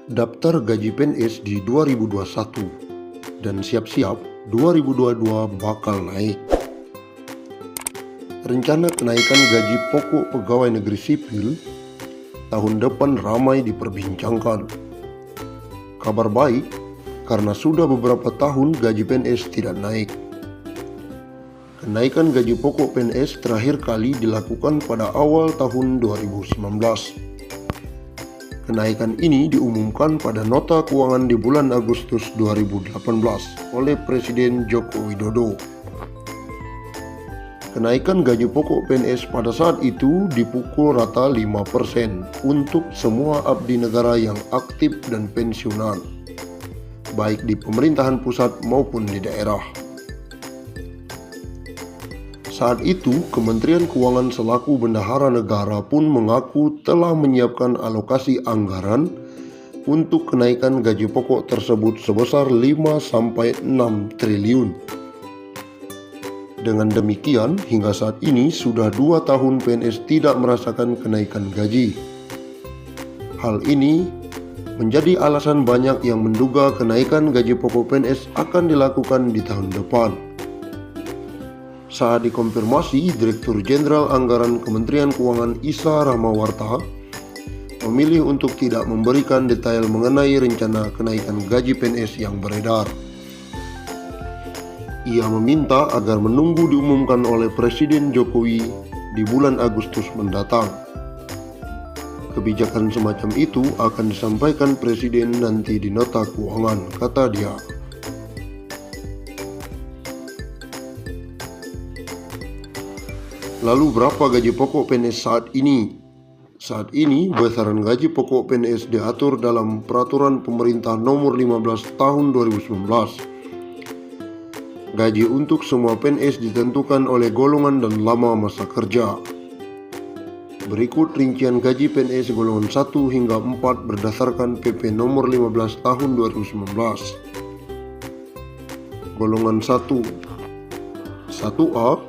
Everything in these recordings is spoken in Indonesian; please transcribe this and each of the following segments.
daftar gaji PNS di 2021 dan siap-siap 2022 bakal naik. Rencana kenaikan gaji pokok pegawai negeri sipil tahun depan ramai diperbincangkan. Kabar baik karena sudah beberapa tahun gaji PNS tidak naik. Kenaikan gaji pokok PNS terakhir kali dilakukan pada awal tahun 2019. Kenaikan ini diumumkan pada nota keuangan di bulan Agustus 2018 oleh Presiden Joko Widodo. Kenaikan gaji pokok PNS pada saat itu dipukul rata 5% untuk semua abdi negara yang aktif dan pensiunan, baik di pemerintahan pusat maupun di daerah. Saat itu, Kementerian Keuangan selaku bendahara negara pun mengaku telah menyiapkan alokasi anggaran untuk kenaikan gaji pokok tersebut sebesar 5-6 triliun. Dengan demikian, hingga saat ini sudah 2 tahun PNS tidak merasakan kenaikan gaji. Hal ini menjadi alasan banyak yang menduga kenaikan gaji pokok PNS akan dilakukan di tahun depan. Saat dikonfirmasi, Direktur Jenderal Anggaran Kementerian Keuangan Isa Rahmawarta memilih untuk tidak memberikan detail mengenai rencana kenaikan gaji PNS yang beredar. Ia meminta agar menunggu diumumkan oleh Presiden Jokowi di bulan Agustus mendatang. Kebijakan semacam itu akan disampaikan Presiden nanti di nota keuangan, kata dia. Lalu berapa gaji pokok PNS saat ini? Saat ini besaran gaji pokok PNS diatur dalam Peraturan Pemerintah Nomor 15 Tahun 2019. Gaji untuk semua PNS ditentukan oleh golongan dan lama masa kerja. Berikut rincian gaji PNS golongan 1 hingga 4 berdasarkan PP Nomor 15 Tahun 2019. Golongan 1, 1A,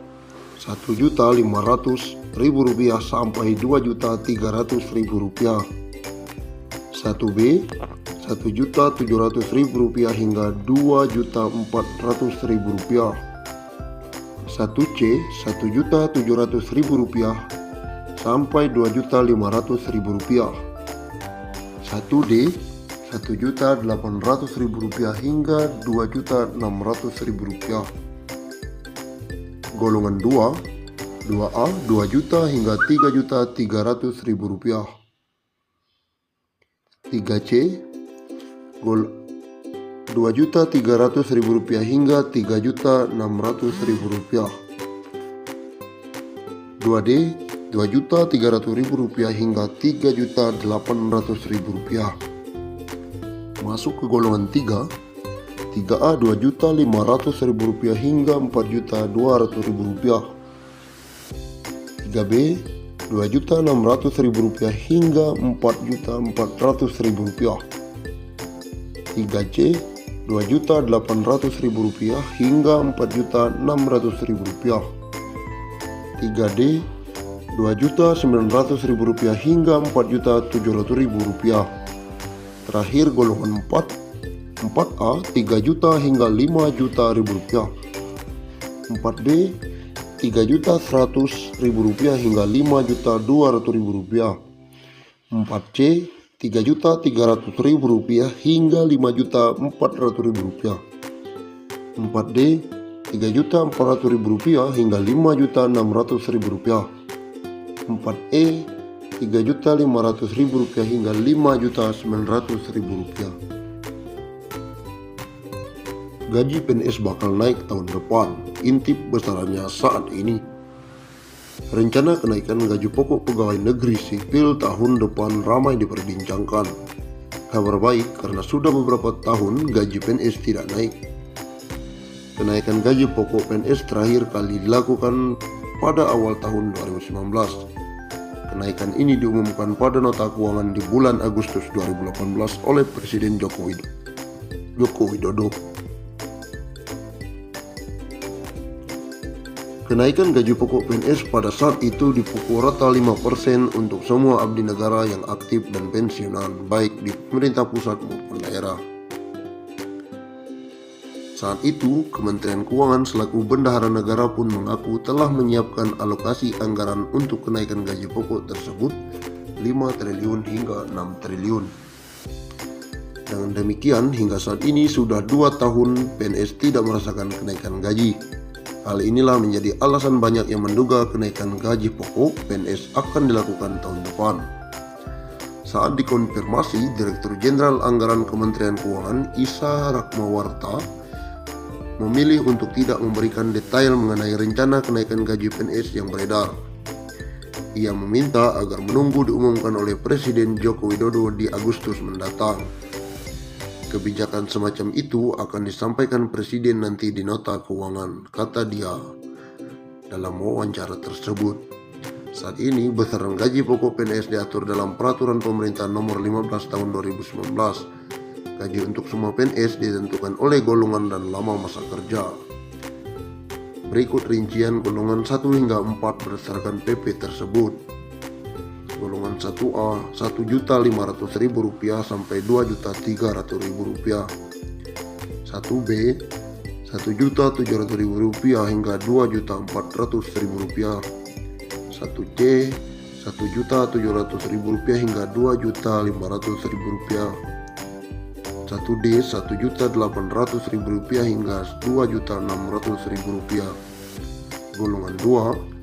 Rp1.500.000 sampai Rp2.300.000. 1B, Rp1.700.000 hingga Rp2.400.000. 1C, Rp1.700.000 sampai Rp2.500.000. 1D, Rp1.800.000 hingga Rp2.600.000. Golongan 2, 2A, Rp2 juta hingga Rp3.300.000. 3C, Rp2.300.000 hingga Rp3.600.000. 2D, Rp2.300.000 hingga Rp3.800.000. Masuk ke golongan 3, 3A Rp2.500.000 hingga Rp4.200.000. 3B Rp2.600.000 hingga Rp4.400.000. 3C Rp2.800.000 hingga Rp4.600.000. 3D Rp2.900.000 hingga Rp4.700.000. Terakhir golongan 4, 4A Rp3 juta hingga Rp5 juta. 4D Rp3.100.000 hingga Rp5.200.000. 4C Rp3.300.000 hingga Rp5.400.000. 4D Rp3.400.000 hingga Rp5.600.000. 4E Rp3.500.000 hingga Rp5.900.000. Gaji PNS bakal naik tahun depan, intip besarannya saat ini. Rencana kenaikan gaji pokok pegawai negeri sipil tahun depan ramai diperbincangkan. Kabar baik karena sudah beberapa tahun gaji PNS tidak naik. Kenaikan gaji pokok PNS terakhir kali dilakukan pada awal tahun 2019. Kenaikan ini diumumkan pada nota keuangan di bulan Agustus 2018 oleh Presiden Joko Widodo. Kenaikan gaji pokok PNS pada saat itu dipukul rata 5% untuk semua abdi negara yang aktif dan pensiunan, baik di pemerintah pusat maupun daerah. Saat itu, Kementerian Keuangan selaku bendahara negara pun mengaku telah menyiapkan alokasi anggaran untuk kenaikan gaji pokok tersebut 5 triliun hingga 6 triliun. Dengan demikian, hingga saat ini sudah 2 tahun PNS tidak merasakan kenaikan gaji. Hal inilah menjadi alasan banyak yang menduga kenaikan gaji pokok PNS akan dilakukan tahun depan. Saat dikonfirmasi, Direktur Jenderal Anggaran Kementerian Keuangan Isa Rakmawarta memilih untuk tidak memberikan detail mengenai rencana kenaikan gaji PNS yang beredar. Ia meminta agar menunggu diumumkan oleh Presiden Joko Widodo di Agustus mendatang. Kebijakan semacam itu akan disampaikan Presiden nanti di nota keuangan, kata dia dalam wawancara tersebut. Saat ini besaran gaji pokok PNS diatur dalam Peraturan Pemerintah Nomor 15 Tahun 2019. Gaji untuk semua PNS ditentukan oleh golongan dan lama masa kerja. Berikut rincian golongan 1 hingga 4 berdasarkan PP tersebut. Golongan 1A Rp1.500.000 sampai Rp2.300.000. 1B Rp1.700.000 hingga Rp2.400.000. 1C Rp1.700.000 hingga Rp2.500.000. 1D Rp1.800.000 hingga Rp2.600.000. Golongan 2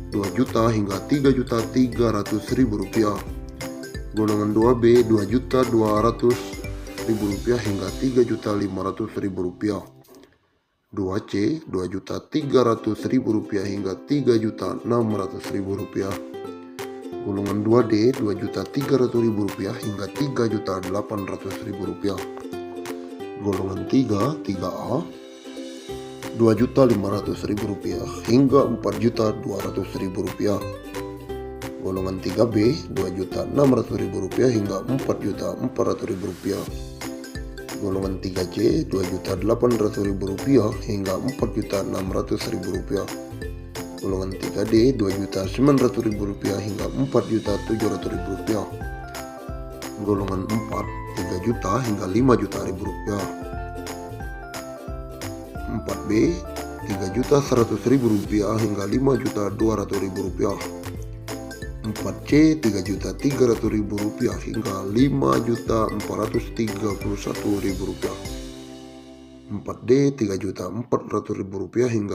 2 juta hingga Rp3.300.000. Golongan 2B Rp2.200.000 hingga Rp3.500.000. 2C Rp2.300.000 hingga Rp3.600.000. Golongan 2D Rp2.300.000 hingga Rp3.800.000. Golongan 3A Rp2.500.000 hingga Rp4.200.000. Golongan 3B Rp2.600.000 hingga Rp4.400.000. Golongan 3C Rp2.800.000 hingga Rp4.600.000. Golongan 3D Rp2.900.000 hingga Rp4.700.000. Golongan 4 3 juta hingga Rp5.000.000. 4B Rp3.100.000 hingga Rp5.200.000. 4C Rp3.300.000 hingga Rp5.431.000. 4D Rp3.400.000 hingga